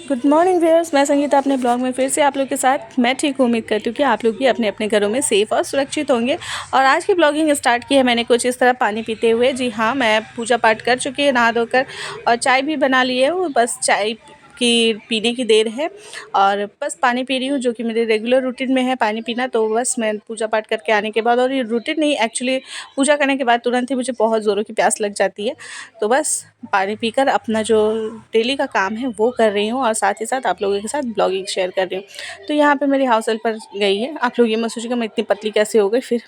Good morning viewers, मैं संगीता अपने blog में फिर से आप लोग के साथ। मैं ठीक उम्मीद करती हूँ कि आप लोग भी अपने अपने घरों में सेफ़ और सुरक्षित होंगे। और आज की ब्लॉगिंग स्टार्ट की है मैंने कुछ इस तरह पानी पीते हुए। जी हाँ, मैं पूजा पाठ कर चुकी है नहा धोकर, और चाय भी बना ली है। वो बस चाय की पीने की देर है और बस पानी पी रही हूँ, जो कि मेरे रेगुलर रूटीन में है पानी पीना। तो बस मैं पूजा पाठ करके आने के बाद, और ये रूटीन नहीं एक्चुअली, पूजा करने के बाद तुरंत ही मुझे बहुत ज़ोरों की प्यास लग जाती है। तो बस पानी पीकर अपना जो डेली का काम है वो कर रही हूँ, और साथ ही साथ आप लोगों के साथ ब्लॉगिंग शेयर कर रही हूँ। तो यहाँ पे मेरी हाउस हेल्पर गई है। आप लोग ये मत सोचिएगा मैं इतनी पतली कैसे हो गई फिर।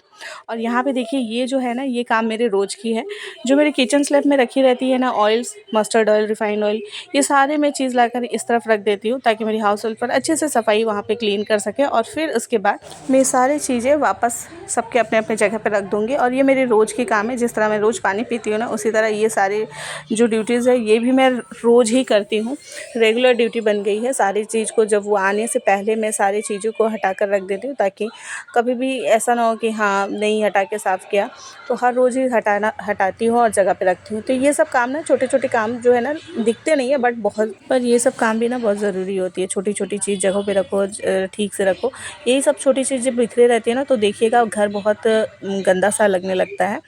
और यहाँ पे देखिए, ये जो है ना, ये काम मेरे रोज़ की है। जो मेरे किचन स्लैब में रखी रहती है ना, oils, mustard oil, refined oil, ये सारे मैं चीज़ लाकर इस तरफ रख देती हूँ, ताकि मेरी हाउस हेल्पर अच्छे से सफाई वहाँ पे क्लीन कर सके। और फिर उसके बाद मैं सारी चीज़ें वापस सबके अपने अपने जगह पर रख दूँगी। और ये मेरे रोज़ की काम है। जिस तरह मैं रोज़ पानी पीती हूँ ना, उसी तरह ये सारे जो ड्यूटीज़ है ये भी मैं रोज़ ही करती हूँ। रेगुलर ड्यूटी बन गई है। सारी चीज़ को जब वो आने से पहले मैं सारी चीज़ों को हटा कर रख देती हूँ, ताकि कभी भी ऐसा ना हो कि हाँ नहीं हटा के साफ़ किया। तो हर रोज़ ही हटाती हूँ और जगह पे रखती हूँ। तो ये सब काम ना, छोटे छोटे काम जो है ना, दिखते नहीं है बट बहुत, पर ये सब काम भी ना बहुत ज़रूरी होती है। छोटी छोटी चीज़ जगहों पे रखो, ठीक से रखो। यही सब छोटी चीज़ें बिखरे रहती है ना, तो देखिएगा घर बहुत गंदा सा लगने लगता है।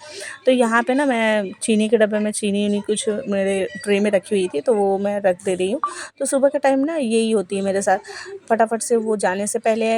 तो यहाँ पे ना मैं चीनी के डब्बे में चीनी उनी कुछ मेरे ट्रे में रखी हुई थी, तो वो मैं रख दे रही हूँ। तो सुबह के टाइम ना यही होती है मेरे साथ। फटाफट से वो जाने से पहले,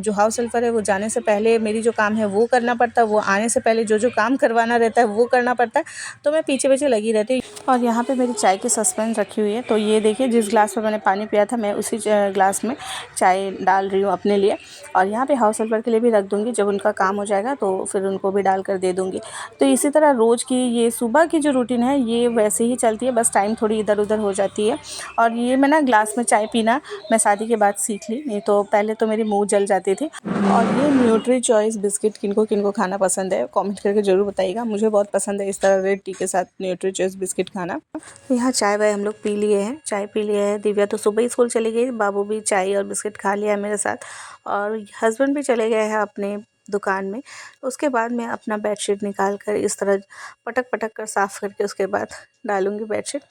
जो हाउस हेल्पर है वो जाने से पहले मेरी जो काम है वो करना पड़ता है। वो आने से पहले जो जो काम करवाना रहता है वो करना पड़ता है। तो मैं पीछे पीछे लगी रहती हूँ। और यहाँ पे मेरी चाय की सस्पेंस रखी हुई है। तो ये देखिए, जिस ग्लास में मैंने पानी पिया था, मैं उसी ग्लास में चाय डाल रही हूँ अपने लिए। और यहाँ पे हाउस हेल्पर के लिए भी रख दूँगी। जब उनका काम हो जाएगा तो फिर उनको भी डाल कर दे दूँगी। तो इसी तरह रोज़ की ये सुबह की जो रूटीन है ये वैसे ही चलती है, बस टाइम थोड़ी इधर उधर हो जाती है। और ये मैं ना ग्लास में चाय पीना मैं शादी के बाद सीख ली, नहीं तो पहले तो मेरी मुँह जल जाती थी। और ये न्यूट्री चॉइस बिस्किट किनको किनको खाना पसंद है कमेंट करके ज़रूर बताइएगा। मुझे बहुत पसंद है इस तरह रेड टी के साथ न्यूट्री चॉइस बिस्किट खाना। यहाँ चाय वाय हम लोग पी लिए हैं, चाय पी लिया है। दिव्या तो सुबह ही स्कूल चली गई, बाबू भी चाय और बिस्किट खा लिया है मेरे साथ, और हस्बैंड भी चले गए हैं अपने दुकान में। उसके बाद मैं अपना बेडशीट निकाल कर इस तरह पटक पटक कर साफ़ करके उसके बाद डालूँगी बेडशीट।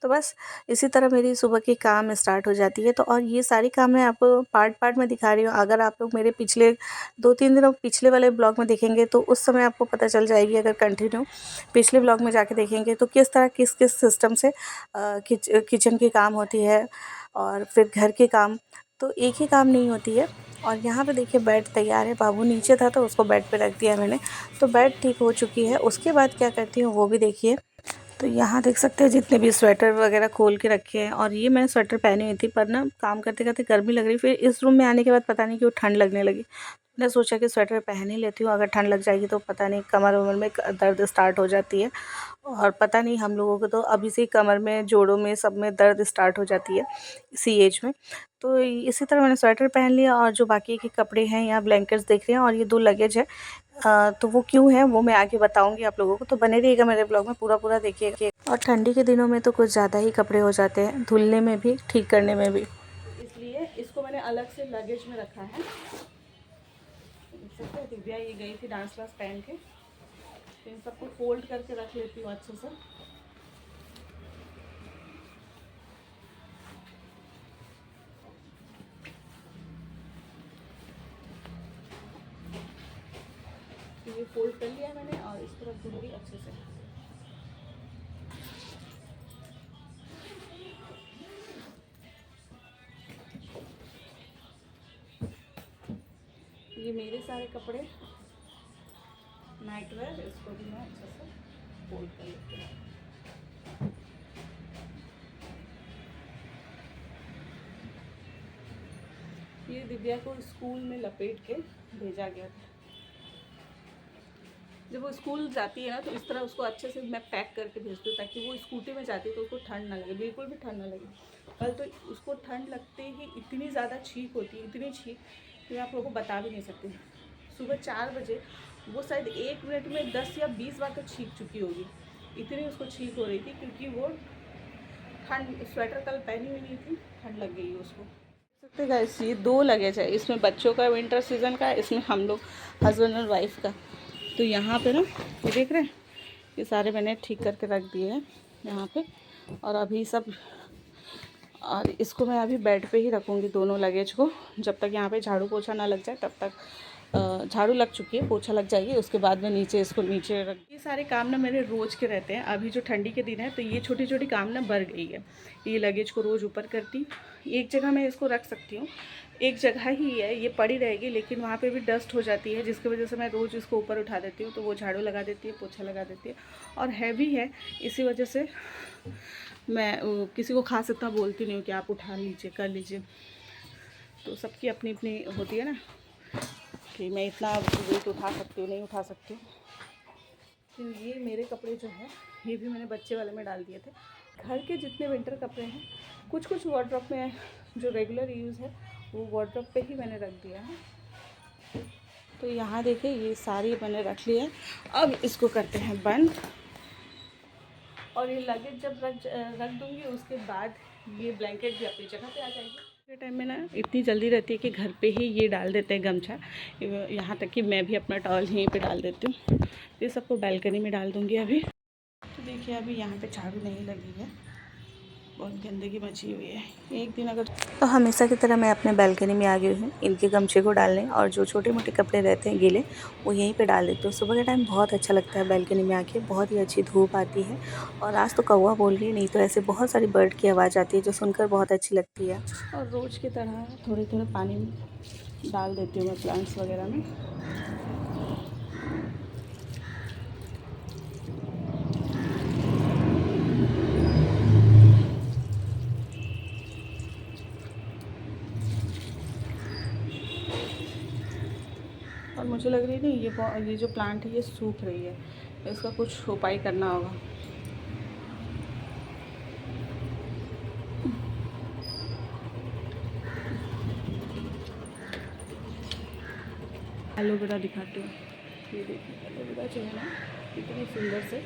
तो बस इसी तरह मेरी सुबह की काम स्टार्ट हो जाती है। तो और ये सारी काम मैं आपको पार्ट पार्ट में दिखा रही हूँ। अगर आप लोग मेरे पिछले 2-3 दिनों पिछले वाले ब्लॉग में देखेंगे तो उस समय आपको पता चल जाएगी। अगर कंटिन्यू पिछले ब्लॉग में जाके देखेंगे तो किस तरह किस किस सिस्टम से किचन की काम होती है, और फिर घर के काम, तो एक ही काम नहीं होती है। और यहाँ पे देखिए बेड तैयार है। बाबू नीचे था तो उसको बेड पे रख दिया मैंने। तो बेड ठीक हो चुकी है। उसके बाद क्या करती हूँ वो भी देखिए। तो यहाँ देख सकते हैं जितने भी स्वेटर वगैरह खोल के रखे हैं। और ये मैंने स्वेटर पहनी हुई थी, पर ना काम करते करते गर्मी लग रही, फिर इस रूम में आने के बाद पता नहीं क्यों ठंड लगने लगी। मैंने सोचा कि स्वेटर पहन ही लेती हूँ, अगर ठंड लग जाएगी तो पता नहीं कमर वमर में दर्द स्टार्ट हो जाती है। और पता नहीं, हम लोगों को तो अभी से ही कमर में, जोड़ों में, सब में दर्द स्टार्ट हो जाती है इसी एज में। तो इसी तरह मैंने स्वेटर पहन लिया, और जो बाकी के कपड़े हैं, यहाँ ब्लैंकेट्स देख रहे हैं, और ये 2 लगेज है। तो वो क्यों है वो मैं आगे बताऊंगी आप लोगों को। तो बने रहिएगा मेरे ब्लॉग में, पूरा पूरा देखिएगा। और ठंडी के दिनों में तो कुछ ज़्यादा ही कपड़े हो जाते हैं, धुलने में भी, ठीक करने में भी, इसलिए इसको मैंने अलग से लगेज में रखा है। देख सकते हैं, दिव्या ये गई थी डांस क्लास पहन के, तो इन सबको फोल्ड करके रख लेती हूँ अच्छे से। ये फोल्ड कर लिया मैंने, और इस तरफ दूंगी अच्छे से। ये मेरे सारे कपड़े नाइट वेयर, इसको भी मैं अच्छे से फोल्ड कर लेती हूँ। ये दिव्या को स्कूल में लपेट के भेजा गया था। जब वो स्कूल जाती है ना, तो इस तरह उसको अच्छे से मैं पैक करके भेजती हूँ, ताकि वो स्कूटी में जाती है तो उसको ठंड ना लगे, बिल्कुल भी ठंड ना लगे। कल तो उसको ठंड लगते ही इतनी ज़्यादा छींक होती है, इतनी छींक कि मैं आप लोगों को बता भी नहीं सकती। सुबह 4 बजे वो शायद 1 मिनट में 10 या 20 बार तो छींक चुकी होगी, इतनी उसको छींक हो रही थी, क्योंकि वो ठंड, स्वेटर कल पहनी हुई नहीं थी, ठंड लग गई है उसको। सकते गाइस, ये 2 लगेज है, इसमें बच्चों का विंटर सीज़न का, इसमें हम लोग हस्बैंड और वाइफ का। तो यहाँ पे ना ये देख रहे हैं, ये सारे मैंने ठीक करके रख दिए हैं यहाँ पे। और अभी सब और इसको मैं अभी बेड पे ही रखूँगी दोनों लगेज को, जब तक यहाँ पे झाड़ू पोछा ना लग जाए तब तक। झाड़ू लग चुकी है, पोछा लग जाएगी, उसके बाद में नीचे इसको नीचे रख। ये सारे काम ना मेरे रोज़ के रहते हैं। अभी जो ठंडी के दिन है तो ये छोटी छोटी काम ना बढ़ गई है। ये लगेज को रोज़ ऊपर करती, एक जगह मैं इसको रख सकती हूँ, एक जगह ही है, ये पड़ी रहेगी, लेकिन वहाँ पे भी डस्ट हो जाती है, जिसकी वजह से मैं रोज़ इसको ऊपर उठा देती हूँ। तो वो झाड़ू लगा देती है, पोछा लगा देती है, और हैवी है, इसी वजह से मैं किसी को खास इतना बोलती नहीं हूँ कि आप उठा लीजिए, कर लीजिए। तो सबकी अपनी अपनी होती है ना कि मैं इतना वेट उठा सकती हूँ, नहीं उठा सकती हूँ। तो ये मेरे कपड़े जो है ये भी मैंने बच्चे वाले में डाल दिए थे। घर के जितने विंटर कपड़े हैं, कुछ कुछ वार्डरोब में जो रेगुलर यूज़ है वो वार्डरोब पे ही मैंने रख दिया है। तो यहाँ देखिए ये सारी मैंने रख ली है। अब इसको करते हैं बंद, और ये लगेज जब रख दूँगी उसके बाद ये ब्लैंकेट भी अपनी जगह पे आ जाएगी। के टाइम में ना इतनी जल्दी रहती है कि घर पे ही ये डाल देते हैं गमछा, यहाँ तक कि मैं भी अपना टॉवल यहीं पे डाल देती हूँ। ये सबको बालकनी में डाल दूँगी अभी। तो देखिए अभी यहाँ पे झाड़ू नहीं लगी है, बहुत गंदगी मची हुई है। एक दिन अगर तो हमेशा की तरह मैं अपने बालकनी में आ गई हूँ इनके गमछे को डालने, और जो छोटे मोटे कपड़े रहते हैं गीले वो यहीं पे डाल देती हूँ। सुबह के टाइम बहुत अच्छा लगता है बालकनी में आके, बहुत ही अच्छी धूप आती है। और आज तो कौवा बोल रही है, नहीं तो ऐसे बहुत सारी बर्ड की आवाज़ आती है जो सुनकर बहुत अच्छी लगती है। और रोज़ की तरह थोड़े थोड़े पानी डाल देती हूँ मैं प्लांट्स वगैरह में। और मुझे लग रही है ये जो प्लांट है ये सूख रही है, इसका कुछ उपाय करना होगा। एलोवेरा दिखाती हूँ, ये देखिए एलोवेरा जो है ना कितनी सुंदर से,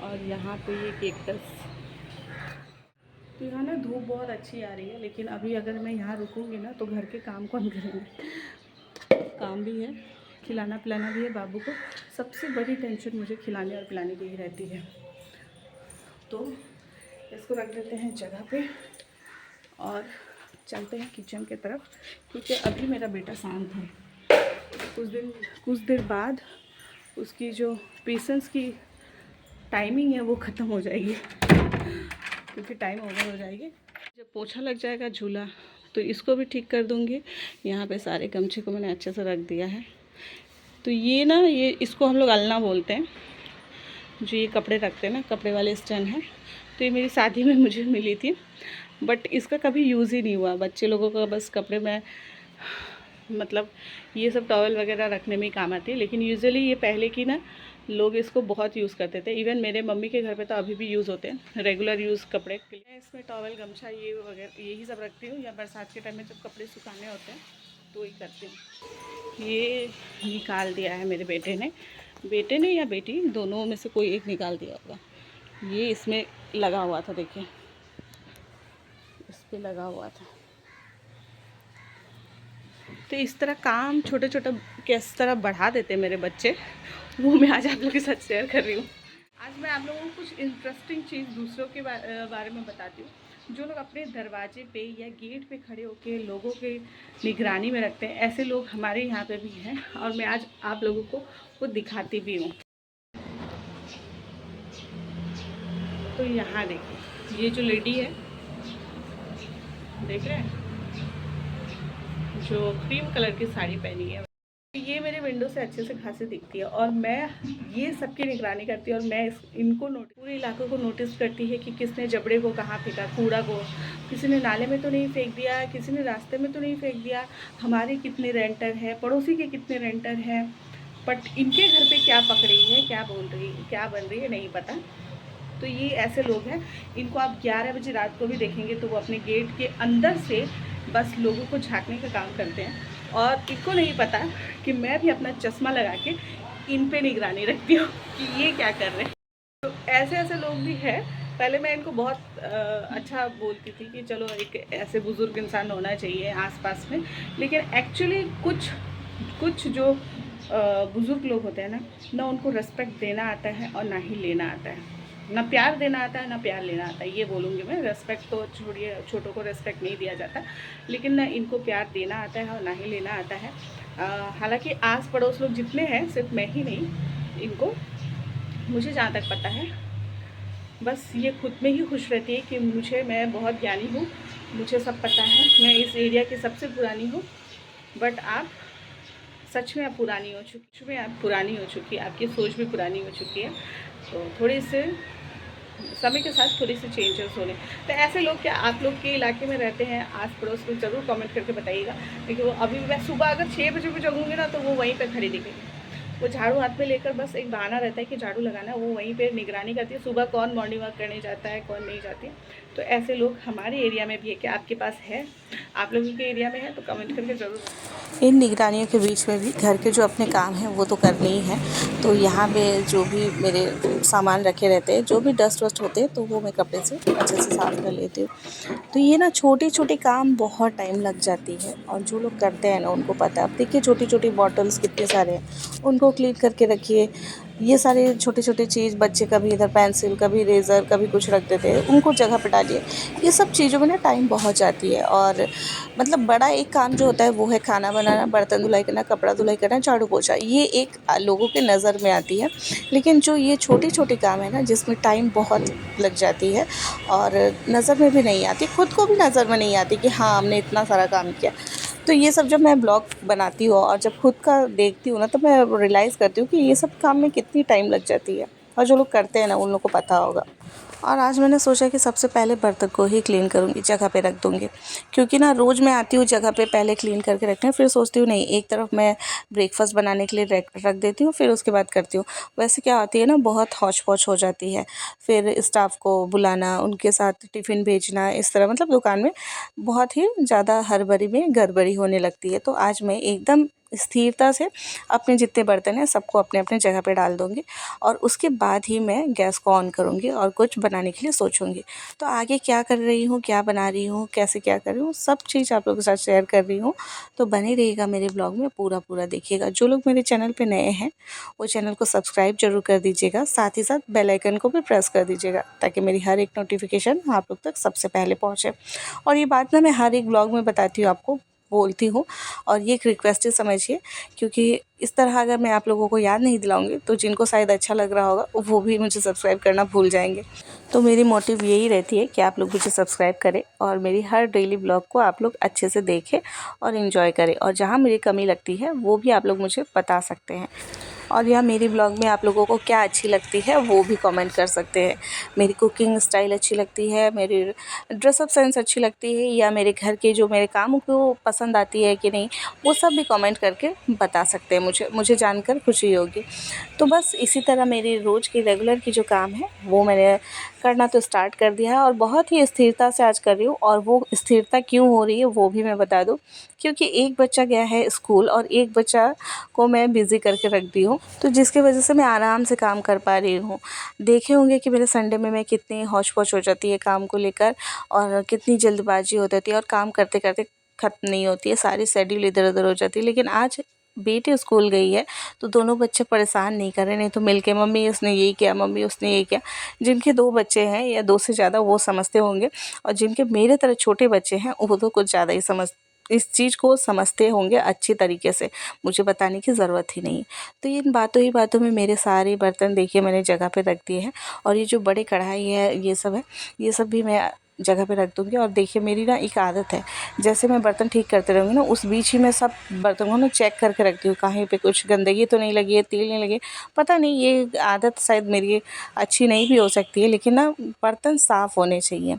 और यहाँ पे ये केक्टस। तो यहाँ ना धूप बहुत अच्छी आ रही है, लेकिन अभी अगर मैं यहाँ रुकूँगी ना तो घर के काम कौन करेंगे। काम भी है, खिलाना पिलाना भी है बाबू को। सबसे बड़ी टेंशन मुझे खिलाने और पिलाने की ही रहती है। तो इसको रख देते हैं जगह पे और चलते हैं किचन की तरफ, क्योंकि अभी मेरा बेटा शांत है। कुछ देर बाद उसकी जो पेशेंस की टाइमिंग है वो ख़त्म हो जाएगी, क्योंकि टाइम ओवर हो जाएगी। जब पोछा लग जाएगा झूला तो इसको भी ठीक कर दूँगी। यहाँ पे सारे गमछे को मैंने अच्छे से रख दिया है। तो ये इसको हम लोग अलना बोलते हैं, जो ये कपड़े रखते हैं ना, कपड़े वाले स्टैंड है। तो ये मेरी शादी में मुझे मिली थी, बट इसका कभी यूज़ ही नहीं हुआ। बच्चे लोगों का बस कपड़े में मतलब ये सब टॉवल वगैरह रखने में ही काम आती है, लेकिन यूजुअली ये पहले की ना लोग इसको बहुत यूज़ करते थे। इवन मेरे मम्मी के घर पे तो अभी भी यूज़ होते हैं रेगुलर यूज़ कपड़े के लिए। इसमें टॉवल गमछा ये वगैरह यही सब रखती हूँ, या बरसात के टाइम में जब कपड़े सुखाने होते हैं तो वही करती हूँ। ये निकाल दिया है मेरे बेटे ने या बेटी, दोनों में से कोई एक निकाल दिया होगा। ये इसमें लगा हुआ था, देखिए इस पर लगा हुआ था। तो इस तरह काम छोटे छोटे किस तरह बढ़ा देते हैं मेरे बच्चे, वो मैं आज आप लोगों के साथ शेयर कर रही हूँ। आज मैं आप लोगों को कुछ इंटरेस्टिंग चीज़ दूसरों के बारे में बताती हूँ, जो लोग अपने दरवाजे पे या गेट पे खड़े होकर लोगों के निगरानी में रखते हैं। ऐसे लोग हमारे यहाँ पे भी हैं, और मैं आज आप लोगों को वो दिखाती भी हूँ। तो यहाँ देखिए, ये जो लेडी है देख रहे हैं, जो क्रीम कलर की साड़ी पहनी है, ये मेरे विंडो से अच्छे से खासी दिखती है। और मैं ये सबकी निगरानी करती हूँ, और मैं इनको पूरे इलाके को नोटिस करती है कि किसने जबड़े को कहाँ फेंका, कूड़ा को किसी ने नाले में तो नहीं फेंक दिया, किसी ने रास्ते में तो नहीं फेंक दिया, हमारे कितने रेंटर हैं, पड़ोसी के कितने रेंटर हैं, बट इनके घर पे क्या पक रही है, क्या बोल रही है, क्या बन रही है, नहीं पता। तो ये ऐसे लोग हैं, इनको आप 11 बजे रात को भी देखेंगे तो वो अपने गेट के अंदर से बस लोगों को झांकने का काम करते हैं, और इनको नहीं पता कि मैं भी अपना चश्मा लगा के इन पे निगरानी रखती हूँ कि ये क्या कर रहे हैं। तो ऐसे लोग भी हैं। पहले मैं इनको बहुत अच्छा बोलती थी कि चलो एक ऐसे बुज़ुर्ग इंसान होना चाहिए आसपास में, लेकिन एक्चुअली कुछ जो बुज़ुर्ग लोग होते हैं ना उनको रिस्पेक्ट देना आता है और ना ही लेना आता है। ना प्यार देना आता है ना प्यार लेना आता है, ये बोलूँगी मैं। रिस्पेक्ट तो छोड़िए, छोटों को रिस्पेक्ट नहीं दिया जाता, लेकिन ना इनको प्यार देना आता है और ना ही लेना आता है। हालांकि आस पड़ोस लोग जितने हैं, सिर्फ मैं ही नहीं, इनको मुझे जहाँ तक पता है, बस ये खुद में ही खुश रहती है कि मैं बहुत ज्ञानी हूँ, मुझे सब पता है, मैं इस एरिया की सबसे पुरानी हूँ। बट आप सच में आप पुरानी हो चुकी, में आप पुरानी हो चुकी है, आपकी सोच भी पुरानी हो चुकी है। तो थोड़ी से समय के साथ थोड़ी सी चेंजेस होने। तो ऐसे लोग क्या आप लोग के इलाके में रहते हैं, आस पड़ोस में, ज़रूर कमेंट करके बताइएगा। लेकिन वो अभी मैं सुबह अगर 6 बजे भी जगूँगी ना, तो वो वहीं पर खड़ी दिखेगी। वो झाड़ू हाथ में लेकर, बस एक बहाना रहता है कि झाड़ू लगाना है, वो वहीं पे निगरानी करती है सुबह कौन मॉर्निंग वॉक करने जाता है, कौन नहीं जाती है। तो ऐसे लोग हमारे एरिया में भी है। क्या आपके पास है, आप लोगों के एरिया में है, तो कमेंट करके ज़रूर। इन निगरानियों के बीच में भी घर के जो अपने काम हैं वो तो करने ही हैं। तो यहाँ पे जो भी मेरे सामान रखे रहते हैं, जो भी डस्ट वस्ट होते हैं, तो वो मैं कपड़े से अच्छे से साफ़ कर लेती हूँ। तो ये ना छोटे छोटे काम बहुत टाइम लग जाती है, और जो लोग करते हैं ना उनको पता है। अब देखिए छोटी छोटी बॉटल्स कितने सारे हैं, उनको क्लीन करके रखिए। ये सारे छोटे छोटे चीज़, बच्चे कभी इधर पेंसिल, कभी इरेज़र, कभी कुछ रख देते हैं, उनको जगह पे डालिए। ये सब चीज़ों में ना टाइम बहुत जाती है। और मतलब बड़ा एक काम जो होता है वो है खाना बनाना, बर्तन धुलाई करना, कपड़ा धुलाई करना, झाड़ू पोछा, ये एक लोगों के नज़र में आती है। लेकिन जो ये छोटी छोटी काम है ना, जिसमें टाइम बहुत लग जाती है और नज़र में भी नहीं आती, खुद को भी नज़र में नहीं आती कि हाँ हमने इतना सारा काम किया। तो ये सब जब मैं ब्लॉग बनाती हूँ और जब खुद का देखती हूँ ना, तो मैं रियलाइज़ करती हूँ कि ये सब काम में कितनी टाइम लग जाती है, और जो लोग करते हैं ना उन लोगों को पता होगा। और आज मैंने सोचा कि सबसे पहले बर्तन को ही क्लीन करूँगी, जगह पे रख दूँगी। क्योंकि ना रोज़ मैं आती हूँ जगह पे पहले क्लीन करके रखती हूँ, फिर सोचती हूँ नहीं, एक तरफ मैं ब्रेकफास्ट बनाने के लिए रख देती हूँ, फिर उसके बाद करती हूँ। वैसे क्या होती है ना, बहुत हौच पौच हो जाती है, फिर स्टाफ को बुलाना, उनके साथ टिफ़िन भेजना, इस तरह मतलब दुकान में बहुत ही ज़्यादा हड़बड़ी में गड़बड़ी होने लगती है। तो आज मैं एकदम स्थिरता से अपने जितने बर्तन हैं सबको अपने अपने जगह पे डाल दूँगी, और उसके बाद ही मैं गैस को ऑन करूँगी और कुछ बनाने के लिए सोचूँगी। तो आगे क्या कर रही हूँ, क्या बना रही हूँ, कैसे क्या कर रही हूँ, सब चीज़ आप लोगों के साथ शेयर कर रही हूँ। तो बने रहिएगा मेरे ब्लॉग में, पूरा देखिएगा। जो लोग मेरे चैनल पे नए हैं वो चैनल को सब्सक्राइब ज़रूर कर दीजिएगा, साथ ही साथ बेल आइकन को भी प्रेस कर दीजिएगा, ताकि मेरी हर एक नोटिफिकेशन आप लोग तक सबसे पहले पहुँचे। और ये बात ना मैं हर एक ब्लॉग में बताती हूँ, आपको बोलती हूँ, और ये एक रिक्वेस्ट ही समझिए। क्योंकि इस तरह अगर मैं आप लोगों को याद नहीं दिलाऊंगी, तो जिनको शायद अच्छा लग रहा होगा वो भी मुझे सब्सक्राइब करना भूल जाएंगे। तो मेरी मोटिव यही रहती है कि आप लोग मुझे सब्सक्राइब करें, और मेरी हर डेली ब्लॉग को आप लोग अच्छे से देखें और इन्जॉय करें। और जहाँ मेरी कमी लगती है वो भी आप लोग मुझे बता सकते हैं। और या मेरी ब्लॉग में आप लोगों को क्या अच्छी लगती है वो भी कमेंट कर सकते हैं। मेरी कुकिंग स्टाइल अच्छी लगती है, मेरी ड्रेसअप सेंस अच्छी लगती है, या मेरे घर के जो मेरे काम को पसंद आती है कि नहीं, वो सब भी कमेंट करके बता सकते हैं। मुझे जानकर खुशी होगी। तो बस इसी तरह मेरी रोज़ की रेगुलर की जो काम है वो मैंने करना तो स्टार्ट कर दिया है, और बहुत ही स्थिरता से आज कर रही हूँ। और वो स्थिरता क्यों हो रही है वो भी मैं बता दूँ। क्योंकि एक बच्चा गया है स्कूल, और एक बच्चा को मैं बिज़ी करके रख दी हूँ, तो जिसकी वजह से मैं आराम से काम कर पा रही हूँ। देखे होंगे कि मेरे संडे में मैं कितनी हौच-पौच हो जाती है काम को लेकर, और कितनी जल्दबाजी हो जाती है, और काम करते करते ख़त्म नहीं होती है, सारी शेड्यूल इधर-उधर हो जाती है। लेकिन आज बेटी स्कूल गई है, तो दोनों बच्चे परेशान नहीं कर रहे, नहीं तो मिलके मम्मी उसने यही किया, मम्मी उसने ये किया। जिनके 2 बच्चे हैं या 2 से ज़्यादा, वो समझते होंगे, और जिनके मेरे तरह छोटे बच्चे हैं वो तो कुछ ज़्यादा ही इस चीज़ को समझते होंगे अच्छी तरीके से, मुझे बताने की ज़रूरत ही नहीं। तो इन बातों ही बातों में मेरे सारे बर्तन देखिए मैंने जगह पे रख दिए हैं। और ये जो बड़े कढ़ाई है, ये सब है, ये सब भी मैं जगह पे रख दूँगी। और देखिए मेरी ना एक आदत है, जैसे मैं बर्तन ठीक करते रहूँगी ना, उस बीच ही मैं सब बर्तनों को ना चेक करके रखती हूँ, कहीं पे कुछ गंदगी तो नहीं लगी है, तेल नहीं लगे। पता नहीं, ये आदत शायद मेरी अच्छी नहीं भी हो सकती है, लेकिन ना बर्तन साफ़ होने चाहिए।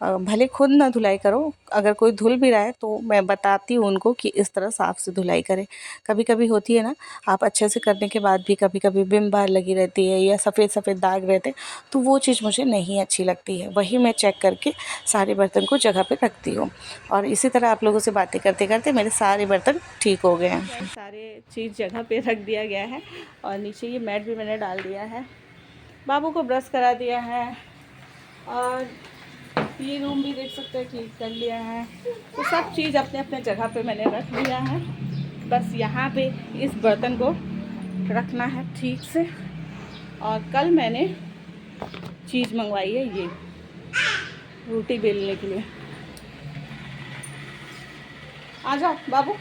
भले खुद ना धुलाई करो, अगर कोई धुल भी रहा है तो मैं बताती हूँ उनको कि इस तरह साफ़ से धुलाई करें। कभी कभी होती है ना, आप अच्छे से करने के बाद भी कभी कभी बिम बार लगी रहती है, या सफ़ेद सफ़ेद दाग रहते हैं, तो वो चीज़ मुझे नहीं अच्छी लगती है। वही मैं चेक करके सारे बर्तन को जगह पे रखती हूँ। और इसी तरह आप लोगों से बातें करते करते मेरे सारे बर्तन ठीक हो गए हैं। सारे चीज़ जगह पे रख दिया गया है, और नीचे ये मैट भी मैंने डाल दिया है, बाबू को ब्रश करा दिया है, और ये रूम भी देख सकते हैं क्लीन कर लिया है। तो सब चीज़ अपने अपने जगह पे मैंने रख लिया है। बस यहाँ पे इस बर्तन को रखना है ठीक से। और कल मैंने चीज़ मंगवाई है, ये रोटी बेलने के लिए। आ जाओ बाबू।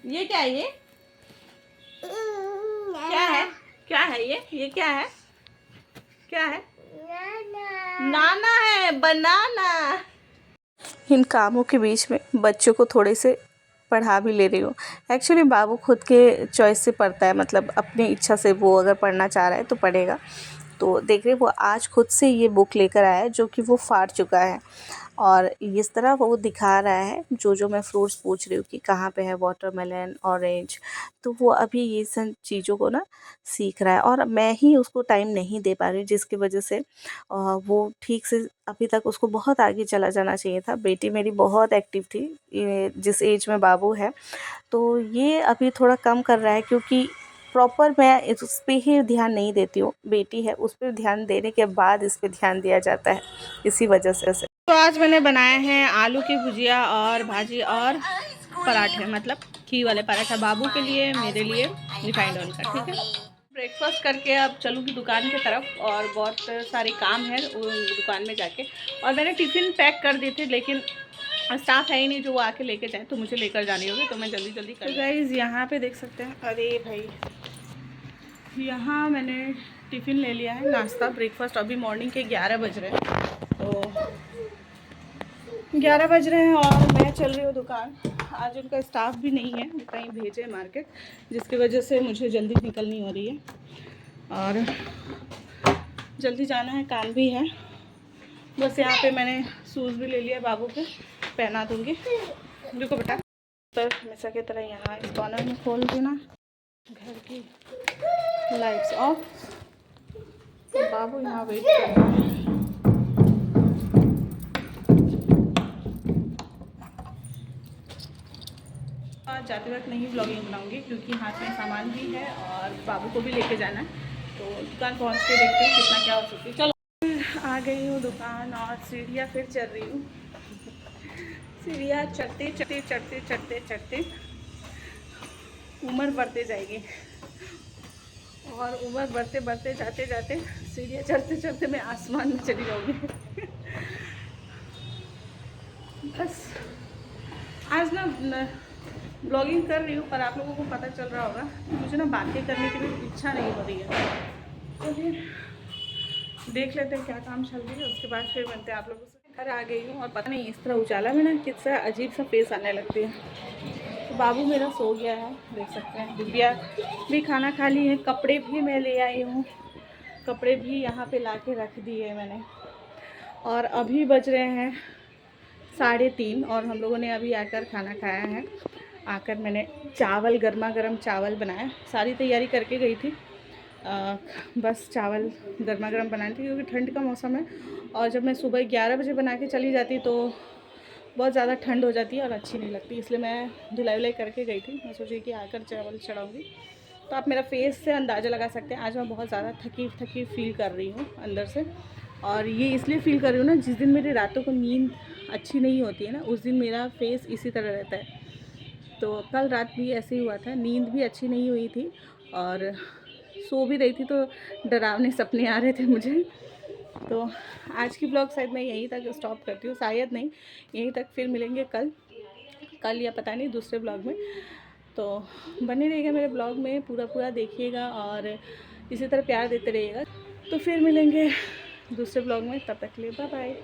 ये क्या है? ये क्या है? क्या है ये क्या है? क्या है? नाना है, बनाना। इन कामों के बीच में बच्चों को थोड़े से पढ़ा भी ले रही हूँ। एक्चुअली बाबू खुद के चॉइस से पढ़ता है, मतलब अपनी इच्छा से वो अगर पढ़ना चाह रहा है तो पढ़ेगा। तो देख रहे वो आज खुद से ये बुक लेकर आया है जो कि वो फाड़ चुका है, और इस तरह वो दिखा रहा है जो मैं फ्रूट्स पूछ रही हूँ कि कहाँ पे है, वाटरमेलन, ऑरेंज। तो वो अभी ये सब चीज़ों को ना सीख रहा है, और मैं ही उसको टाइम नहीं दे पा रही हूँ, जिसकी वजह से वो ठीक से अभी तक उसको बहुत आगे चला जाना चाहिए था। बेटी मेरी बहुत एक्टिव थी जिस एज में बाबू है, तो ये अभी थोड़ा कम कर रहा है क्योंकि प्रॉपर मैं उस पर ही ध्यान नहीं देती हूँ। बेटी है, उस पर ध्यान देने के बाद इस पर ध्यान दिया जाता है, इसी वजह से। तो आज मैंने बनाए हैं आलू की भुजिया और भाजी और पराठे, मतलब घी वाले पराठा, बाबू के लिए, मेरे लिए रिफाइंड ऑयल का। ठीक है, ब्रेकफास्ट करके अब चलूँगी दुकान की तरफ, और बहुत सारे काम है दुकान में जाके। और मैंने टिफ़िन पैक कर दिए थे, लेकिन स्टाफ है ही नहीं जो वो आके लेके जाए, तो मुझे लेकर जानी होगी, तो मैं जल्दी जल्दी कर। तो गाइज़ यहाँ पे देख सकते हैं, अरे भाई यहाँ मैंने टिफ़िन ले लिया है, नाश्ता ब्रेकफास्ट। अभी मॉर्निंग के 11 बज रहे हैं, तो 11 बज रहे हैं और मैं चल रही हूँ दुकान। आज उनका स्टाफ भी नहीं है, कहीं भेजे मार्केट, जिसकी वजह से मुझे जल्दी निकलनी हो रही है, और जल्दी जाना है, काम भी है। बस यहाँ पे मैंने शूज़ भी ले लिया, बाबू के पहना दूँगी। देखो बेटा, तो हमेशा की तरह यहाँ इस कॉर्नर में खोल देना, घर की लाइट्स ऑफ। बाबू यहाँ वेट कर रहा है। आज जाते वक्त नहीं व्लॉगिंग बनाऊंगी क्योंकि हाथ में सामान भी है और बाबू को भी लेके जाना है, तो दुकान पहुँच के देखते हैं कितना क्या हो सकती है। चलो, आ गई हूँ दुकान और सीढ़ियाँ फिर चढ़ रही हूँ। सीढ़ियाँ चढ़ते चढ़ते चढ़ते चढ़ते चढ़ते उम्र बढ़ते जाएगी, और उम्र बढ़ते बढ़ते जाते जाते सीढ़ियाँ चढ़ते चढ़ते मैं आसमान में चली जाऊँगी। बस आज ना ब्लॉगिंग कर रही हूँ, पर आप लोगों को पता चल रहा होगा मुझे ना बातें करने की भी इच्छा नहीं हो रही है। तो फिर देख लेते हैं क्या काम चल रही है, उसके बाद फिर मिलते हैं आप लोगों से। घर आ गई हूँ और पता नहीं इस तरह उजाला में ना कितना अजीब सा फेस आने लगती है। तो बाबू मेरा सो गया है, देख सकते हैं। दिव्या भी खाना खा ली है, कपड़े भी मैं ले आई हूँ, कपड़े भी यहाँ पे ला के रख दिए मैंने। और अभी बज रहे हैं 3:30 और हम लोगों ने अभी आकर खाना खाया है। आकर मैंने चावल, गर्मा गर्म चावल बनाया, सारी तैयारी करके गई थी, बस चावल गर्मा गर्म बनानी थी क्योंकि ठंड का मौसम है, और जब मैं सुबह 11 बजे बना के चली जाती तो बहुत ज़्यादा ठंड हो जाती है और अच्छी नहीं लगती, इसलिए मैं धुलाई वुलाई करके गई थी। मैं सोची कि आकर चावल चढ़ाऊँगी। तो आप मेरा फेस से अंदाज़ा लगा सकते हैं, आज मैं बहुत ज़्यादा थकी फील कर रही हूँ अंदर से, और ये इसलिए फील कर रही हूँ ना, जिस दिन मेरी रातों को नींद अच्छी नहीं होती है ना, उस दिन मेरा फेस इसी तरह रहता है। तो कल रात भी ऐसे ही हुआ था, नींद भी अच्छी नहीं हुई थी और सो भी रही थी तो डरावने सपने आ रहे थे मुझे। तो आज की ब्लॉग शायद मैं यहीं तक स्टॉप करती हूँ, शायद नहीं, यहीं तक। फिर मिलेंगे कल या पता नहीं दूसरे ब्लॉग में। तो बने रहिएगा मेरे ब्लॉग में, पूरा देखिएगा और इसी तरह प्यार देते रहिएगा। तो फिर मिलेंगे दूसरे ब्लॉग में, तब तक के लिए बाय बाय।